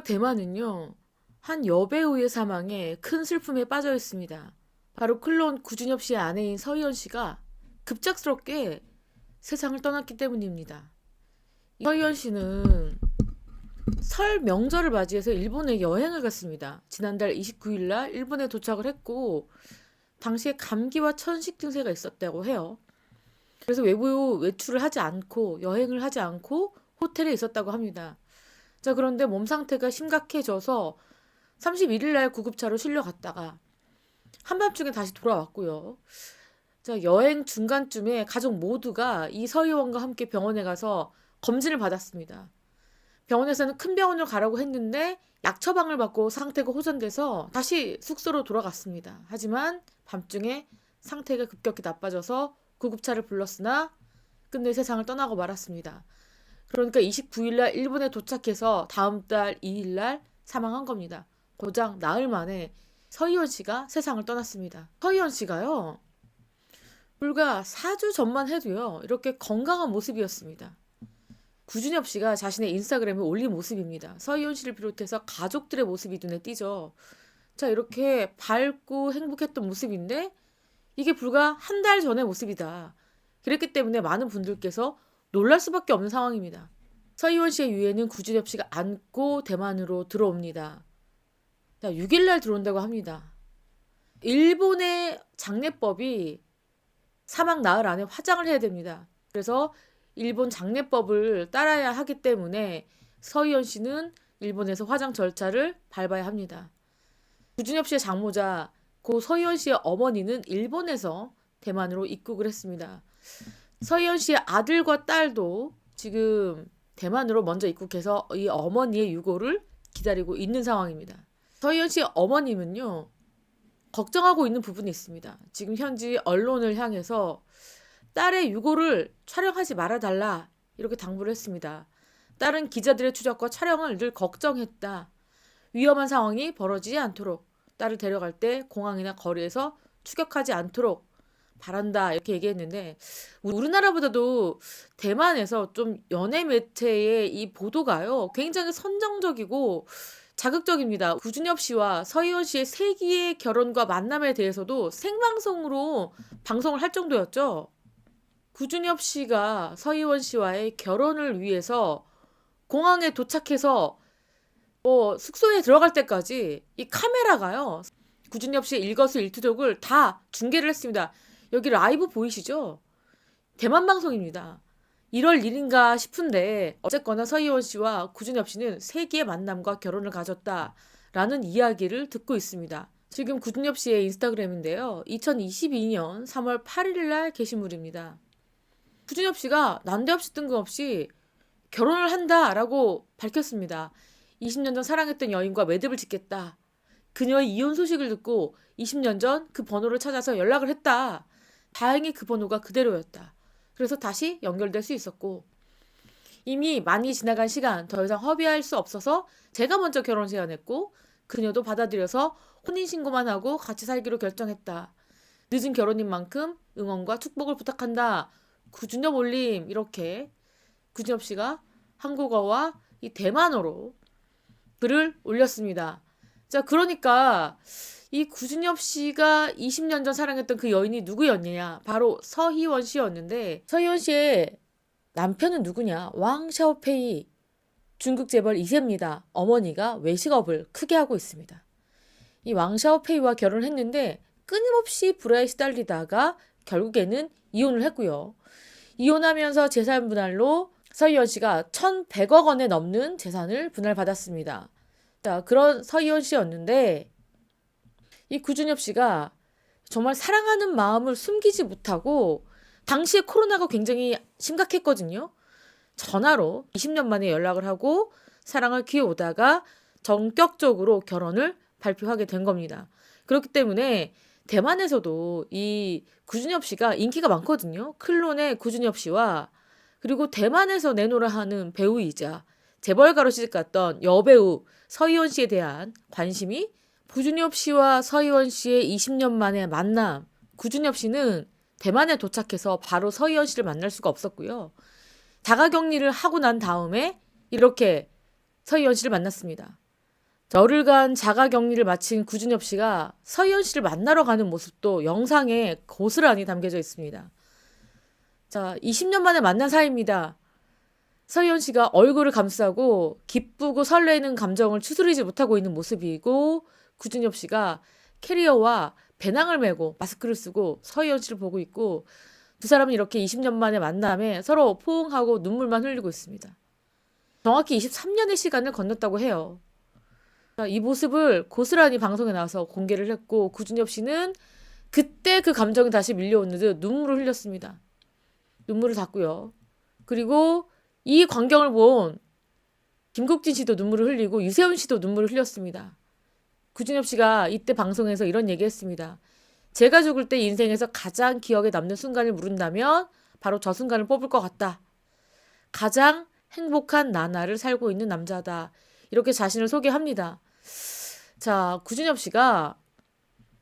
대만은요, 한 여배우의 사망에 큰 슬픔에 빠져 있습니다. 바로 클론 구준엽 씨의 아내인 서희연 씨가 급작스럽게 세상을 떠났기 때문입니다. 서희연 씨는 설 명절을 맞이해서 일본에 여행을 갔습니다. 지난달 29일 날 일본에 도착을 했고, 당시에 감기와 천식 증세가 있었다고 해요. 그래서 외부 외출을 하지 않고 여행을 하지 않고 호텔에 있었다고 합니다. 자, 그런데 몸 상태가 심각해져서 31일 날 구급차로 실려갔다가 한밤중에 다시 돌아왔고요. 자, 여행 중간쯤에 가족 모두가 이 서희원과 함께 병원에 가서 검진을 받았습니다. 병원에서는 큰 병원을 가라고 했는데 약 처방을 받고 상태가 호전돼서 다시 숙소로 돌아갔습니다. 하지만 밤중에 상태가 급격히 나빠져서 구급차를 불렀으나 끝내 세상을 떠나고 말았습니다. 그러니까 29일 날 일본에 도착해서 다음 달 2일 날 사망한 겁니다. 고작 나흘 만에 서희원 씨가 세상을 떠났습니다. 서희원 씨가요, 불과 4주 전만 해도요, 이렇게 건강한 모습이었습니다. 구준엽 씨가 자신의 인스타그램에 올린 모습입니다. 서희원 씨를 비롯해서 가족들의 모습이 눈에 띄죠. 자, 이렇게 밝고 행복했던 모습인데 이게 불과 한 달 전의 모습이다. 그랬기 때문에 많은 분들께서 놀랄 수밖에 없는 상황입니다. 서희원 씨의 유해는 구준엽 씨가 안고 대만으로 들어옵니다. 자, 6일 날 들어온다고 합니다. 일본의 장례법이 사망 나흘 안에 화장을 해야 됩니다. 그래서 일본 장례법을 따라야 하기 때문에 서희연 씨는 일본에서 화장 절차를 밟아야 합니다. 구준엽 씨의 장모자 고 서희연 씨의 어머니는 일본에서 대만으로 입국을 했습니다. 서희연 씨의 아들과 딸도 지금 대만으로 먼저 입국해서 이 어머니의 유고를 기다리고 있는 상황입니다. 서희연 씨의 어머님은요, 걱정하고 있는 부분이 있습니다. 지금 현지 언론을 향해서 딸의 유고를 촬영하지 말아달라 이렇게 당부를 했습니다. 딸은 기자들의 추적과 촬영을 늘 걱정했다. 위험한 상황이 벌어지지 않도록 딸을 데려갈 때 공항이나 거리에서 추격하지 않도록 바란다 이렇게 얘기했는데, 우리나라보다도 대만에서 좀 연예 매체의 이 보도가요, 굉장히 선정적이고 자극적입니다. 구준엽 씨와 서희원 씨의 세기의 결혼과 만남에 대해서도 생방송으로 방송을 할 정도였죠. 구준엽 씨가 서희원 씨와의 결혼을 위해서 공항에 도착해서 숙소에 들어갈 때까지 이 카메라가요, 구준엽 씨의 일거수일투족을 다 중계를 했습니다. 여기 라이브 보이시죠? 대만 방송입니다. 1월 1일인가 싶은데 어쨌거나 서희원 씨와 구준엽 씨는 세기의 만남과 결혼을 가졌다라는 이야기를 듣고 있습니다. 지금 구준엽 씨의 인스타그램인데요. 2022년 3월 8일 날 게시물입니다. 구준엽 씨가 난데없이 뜬금없이 결혼을 한다라고 밝혔습니다. 20년 전 사랑했던 여인과 매듭을 짓겠다. 그녀의 이혼 소식을 듣고 20년 전 그 번호를 찾아서 연락을 했다. 다행히 그 번호가 그대로였다. 그래서 다시 연결될 수 있었고, 이미 많이 지나간 시간 더 이상 허비할 수 없어서 제가 먼저 결혼 제안했고 그녀도 받아들여서 혼인신고만 하고 같이 살기로 결정했다. 늦은 결혼인 만큼 응원과 축복을 부탁한다. 구준엽 올림 이렇게 구준엽 씨가 한국어와 이 대만어로 글을 올렸습니다. 자, 그러니까 이 구준엽 씨가 20년 전 사랑했던 그 여인이 누구였느냐? 바로 서희원 씨였는데, 서희원 씨의 남편은 누구냐? 왕 샤오페이, 중국 재벌 2세입니다. 어머니가 외식업을 크게 하고 있습니다. 이 왕 샤오페이와 결혼을 했는데 끊임없이 불화에 시달리다가 결국에는 이혼을 했고요. 이혼하면서 재산 분할로 서희원 씨가 1,100억 원에 넘는 재산을 분할받았습니다. 자, 그런 서희원 씨였는데 이 구준엽 씨가 정말 사랑하는 마음을 숨기지 못하고, 당시에 코로나가 굉장히 심각했거든요. 전화로 20년 만에 연락을 하고 사랑을 키워오다가 전격적으로 결혼을 발표하게 된 겁니다. 그렇기 때문에 대만에서도 이 구준엽 씨가 인기가 많거든요. 클론의 구준엽 씨와, 그리고 대만에서 내노라 하는 배우이자 재벌가로 시집갔던 여배우 서희원 씨에 대한 관심이, 구준엽 씨와 서희원 씨의 20년 만의 만남, 구준엽 씨는 대만에 도착해서 바로 서희원 씨를 만날 수가 없었고요. 자가격리를 하고 난 다음에 이렇게 서희원 씨를 만났습니다. 열흘간 자가격리를 마친 구준엽 씨가 서희원 씨를 만나러 가는 모습도 영상에 고스란히 담겨져 있습니다. 자, 20년 만에 만난 사이입니다. 서희원 씨가 얼굴을 감싸고 기쁘고 설레는 감정을 추스리지 못하고 있는 모습이고, 구준엽 씨가 캐리어와 배낭을 메고 마스크를 쓰고 서희원 씨를 보고 있고, 두 사람은 이렇게 20년 만에 만남에 서로 포옹하고 눈물만 흘리고 있습니다. 정확히 23년의 시간을 건넜다고 해요. 자, 이 모습을 고스란히 방송에 나와서 공개를 했고, 구준엽 씨는 그때 그 감정이 다시 밀려오는 듯 눈물을 흘렸습니다. 눈물을 닦고요. 그리고 이 광경을 본 김국진 씨도 눈물을 흘리고 유세훈 씨도 눈물을 흘렸습니다. 구준엽 씨가 이때 방송에서 이런 얘기했습니다. 제가 죽을 때 인생에서 가장 기억에 남는 순간을 물은다면 바로 저 순간을 뽑을 것 같다. 가장 행복한 나날을 살고 있는 남자다. 이렇게 자신을 소개합니다. 자, 구준엽 씨가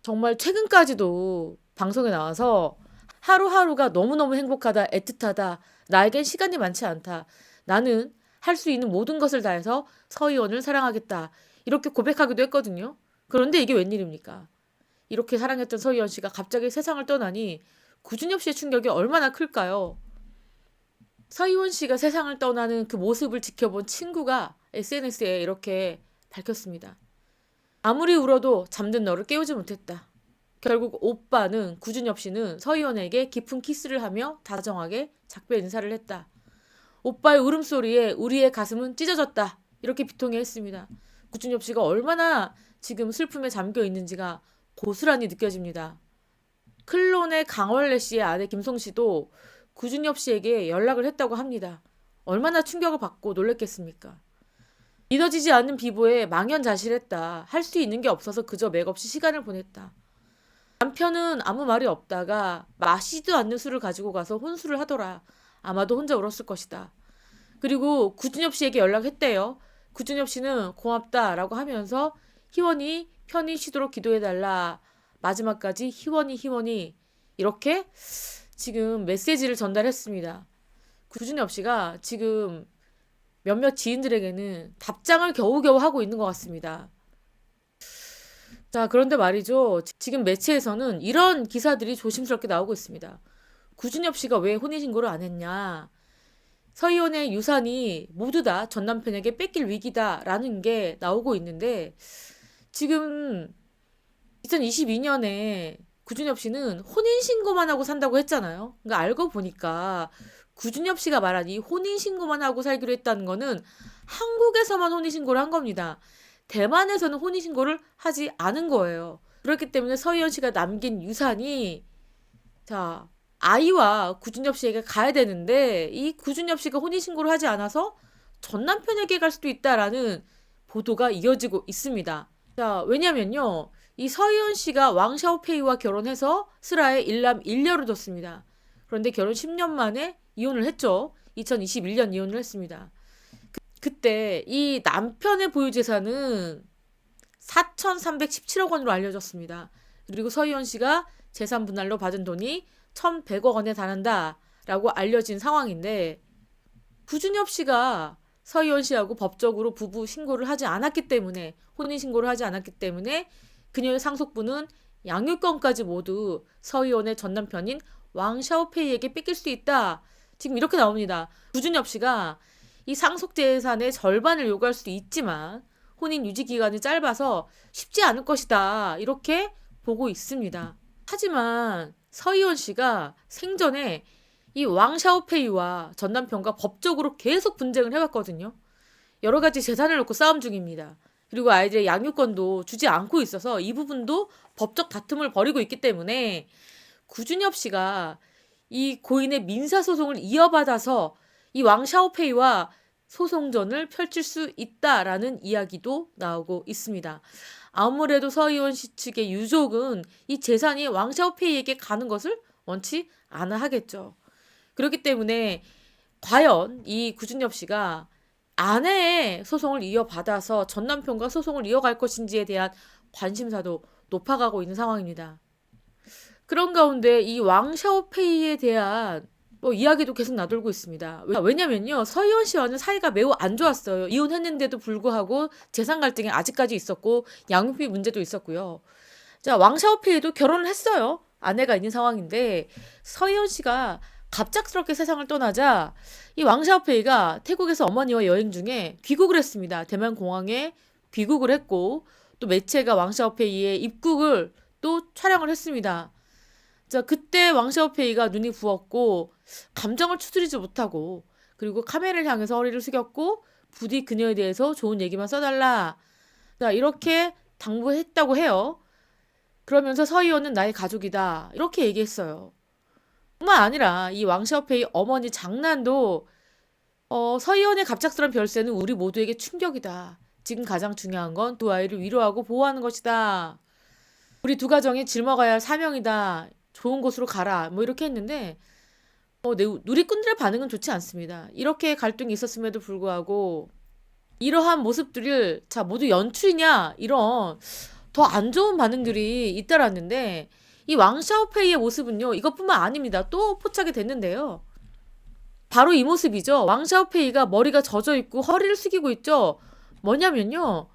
정말 최근까지도 방송에 나와서 하루하루가 너무너무 행복하다, 애틋하다, 나에겐 시간이 많지 않다, 나는 할 수 있는 모든 것을 다해서 서희원을 사랑하겠다, 이렇게 고백하기도 했거든요. 그런데 이게 웬일입니까? 이렇게 사랑했던 서희원 씨가 갑자기 세상을 떠나니 구준엽 씨의 충격이 얼마나 클까요? 서희원 씨가 세상을 떠나는 그 모습을 지켜본 친구가 SNS에 이렇게 밝혔습니다. 아무리 울어도 잠든 너를 깨우지 못했다. 결국 오빠는, 구준엽 씨는 서희원에게 깊은 키스를 하며 다정하게 작별 인사를 했다. 오빠의 울음소리에 우리의 가슴은 찢어졌다. 이렇게 비통해 했습니다. 구준엽 씨가 얼마나 지금 슬픔에 잠겨 있는지가 고스란히 느껴집니다. 클론의 강원래 씨의 아내 김송 씨도 구준엽 씨에게 연락을 했다고 합니다. 얼마나 충격을 받고 놀랬겠습니까? 믿어지지 않는 비보에 망연자실했다. 할 수 있는 게 없어서 그저 맥없이 시간을 보냈다. 남편은 아무 말이 없다가 마시지도 않는 술을 가지고 가서 혼술을 하더라. 아마도 혼자 울었을 것이다. 그리고 구준엽 씨에게 연락했대요. 구준엽 씨는 고맙다라고 하면서 희원이 편히 쉬도록 기도해달라. 마지막까지 희원이 이렇게 지금 메시지를 전달했습니다. 구준엽 씨가 지금 몇몇 지인들에게는 답장을 겨우겨우 하고 있는 것 같습니다. 자, 그런데 말이죠. 지금 매체에서는 이런 기사들이 조심스럽게 나오고 있습니다. 구준엽 씨가 왜 혼인신고를 안 했냐. 서희원의 유산이 모두 다 전 남편에게 뺏길 위기다라는 게 나오고 있는데, 지금 2022년에 구준엽 씨는 혼인신고만 하고 산다고 했잖아요. 그러니까 알고 보니까 구준엽 씨가 말한 이 혼인신고만 하고 살기로 했다는 거는 한국에서만 혼인신고를 한 겁니다. 대만에서는 혼인신고를 하지 않은 거예요. 그렇기 때문에 서희원 씨가 남긴 유산이, 자, 아이와 구준엽 씨에게 가야 되는데 이 구준엽 씨가 혼인신고를 하지 않아서 전 남편에게 갈 수도 있다라는 보도가 이어지고 있습니다. 자, 왜냐면요, 이 서희원 씨가 왕샤오페이와 결혼해서 슬하에 일남 일녀를 뒀습니다. 그런데 결혼 10년 만에 이혼을 했죠. 2021년 이혼을 했습니다. 그때 이 남편의 보유 재산은 4,317억 원으로 알려졌습니다. 그리고 서희원 씨가 재산 분할로 받은 돈이 1,100억 원에 달한다라고 알려진 상황인데, 구준엽 씨가 서희원 씨하고 법적으로 부부 신고를 하지 않았기 때문에, 혼인 신고를 하지 않았기 때문에 그녀의 상속분은 양육권까지 모두 서희원의 전 남편인 왕샤오페이에게 뺏길 수 있다. 지금 이렇게 나옵니다. 구준엽 씨가 이 상속 재산의 절반을 요구할 수도 있지만 혼인 유지 기간이 짧아서 쉽지 않을 것이다. 이렇게 보고 있습니다. 하지만 서희원 씨가 생전에 이 왕샤오페이와 전 남편과 법적으로 계속 분쟁을 해왔거든요. 여러 가지 재산을 놓고 싸움 중입니다. 그리고 아이들의 양육권도 주지 않고 있어서 이 부분도 법적 다툼을 벌이고 있기 때문에 구준엽 씨가 이 고인의 민사소송을 이어받아서 이 왕샤오페이와 소송전을 펼칠 수 있다라는 이야기도 나오고 있습니다. 아무래도 서희원 씨 측의 유족은 이 재산이 왕샤오페이에게 가는 것을 원치 않아 하겠죠. 그렇기 때문에 과연 이 구준엽 씨가 아내의 소송을 이어받아서 전 남편과 소송을 이어갈 것인지에 대한 관심사도 높아가고 있는 상황입니다. 그런 가운데 이 왕샤오페이에 대한 뭐 이야기도 계속 나돌고 있습니다. 왜냐면요. 서희원 씨와는 사이가 매우 안 좋았어요. 이혼했는데도 불구하고 재산 갈등이 아직까지 있었고 양육비 문제도 있었고요. 자, 왕샤오페이도 결혼을 했어요. 아내가 있는 상황인데 서희원 씨가 갑작스럽게 세상을 떠나자 이 왕샤오페이가 태국에서 어머니와 여행 중에 귀국을 했습니다. 대만 공항에 귀국을 했고 또 매체가 왕샤오페이의 입국을 또 촬영을 했습니다. 자, 그때 왕샤오페이가 눈이 부었고 감정을 추스리지 못하고 그리고 카메라를 향해서 허리를 숙였고 부디 그녀에 대해서 좋은 얘기만 써달라. 자, 이렇게 당부했다고 해요. 그러면서 서희원은 나의 가족이다. 이렇게 얘기했어요. 뿐만 아니라 이 왕샤오페이 어머니 장난도 서희원의 갑작스런 별세는 우리 모두에게 충격이다. 지금 가장 중요한 건 두 아이를 위로하고 보호하는 것이다. 우리 두 가정이 짊어가야 할 사명이다. 좋은 곳으로 가라. 뭐 이렇게 했는데 누리꾼들의 반응은 좋지 않습니다. 이렇게 갈등이 있었음에도 불구하고 이러한 모습들을 자 모두 연출이냐 이런 더 안 좋은 반응들이 잇따랐는데 이 왕샤오페이의 모습은요 이것뿐만 아닙니다. 또 포착이 됐는데요. 바로 이 모습이죠. 왕샤오페이가 머리가 젖어 있고 허리를 숙이고 있죠. 뭐냐면요.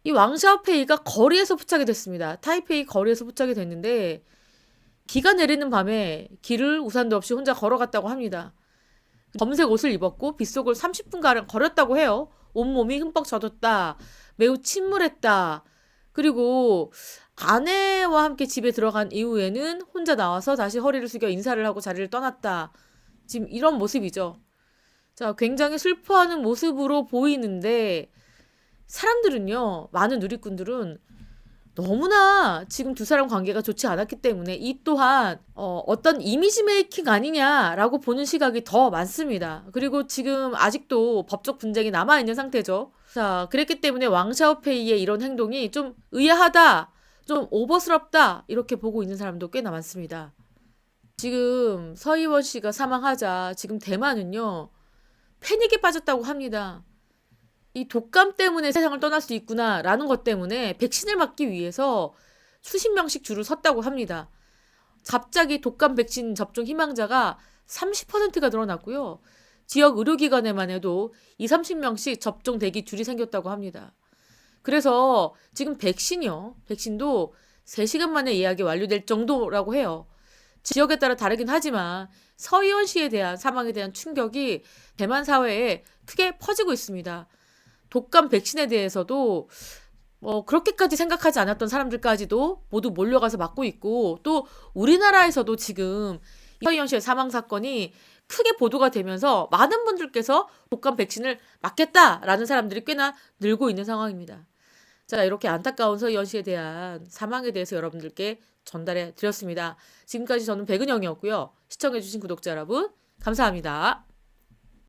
이 왕샤오페이가 거리에서 포착이 됐습니다. 타이페이 거리에서 포착이 됐는데 비가 내리는 밤에 길을 우산도 없이 혼자 걸어갔다고 합니다. 검색 옷을 입었고 빗속을 30분가량 걸었다고 해요. 온몸이 흠뻑 젖었다. 매우 침울했다. 그리고 아내와 함께 집에 들어간 이후에는 혼자 나와서 다시 허리를 숙여 인사를 하고 자리를 떠났다. 지금 이런 모습이죠. 자, 굉장히 슬퍼하는 모습으로 보이는데 사람들은요, 많은 누리꾼들은 너무나 지금 두 사람 관계가 좋지 않았기 때문에 이 또한 어떤 이미지 메이킹 아니냐라고 보는 시각이 더 많습니다. 그리고 지금 아직도 법적 분쟁이 남아있는 상태죠. 자, 그랬기 때문에 왕샤오페이의 이런 행동이 좀 의아하다, 좀 오버스럽다 이렇게 보고 있는 사람도 꽤나 많습니다. 지금 서희원 씨가 사망하자 지금 대만은요 패닉에 빠졌다고 합니다. 이 독감 때문에 세상을 떠날 수 있구나라는 것 때문에 백신을 맞기 위해서 수십 명씩 줄을 섰다고 합니다. 갑자기 독감 백신 접종 희망자가 30%가 늘어났고요. 지역 의료기관에만 해도 2, 30명씩 접종 대기 줄이 생겼다고 합니다. 그래서 지금 백신도 3시간 만에 예약이 완료될 정도라고 해요. 지역에 따라 다르긴 하지만 서희원 씨에 대한 사망에 대한 충격이 대만 사회에 크게 퍼지고 있습니다. 독감 백신에 대해서도 그렇게까지 생각하지 않았던 사람들까지도 모두 몰려가서 맞고 있고 또 우리나라에서도 지금 서희원 씨의 사망 사건이 크게 보도가 되면서 많은 분들께서 독감 백신을 맞겠다라는 사람들이 꽤나 늘고 있는 상황입니다. 자, 이렇게 안타까운 서희원 씨에 대한 사망에 대해서 여러분들께 전달해 드렸습니다. 지금까지 저는 백은영이었고요. 시청해주신 구독자 여러분 감사합니다.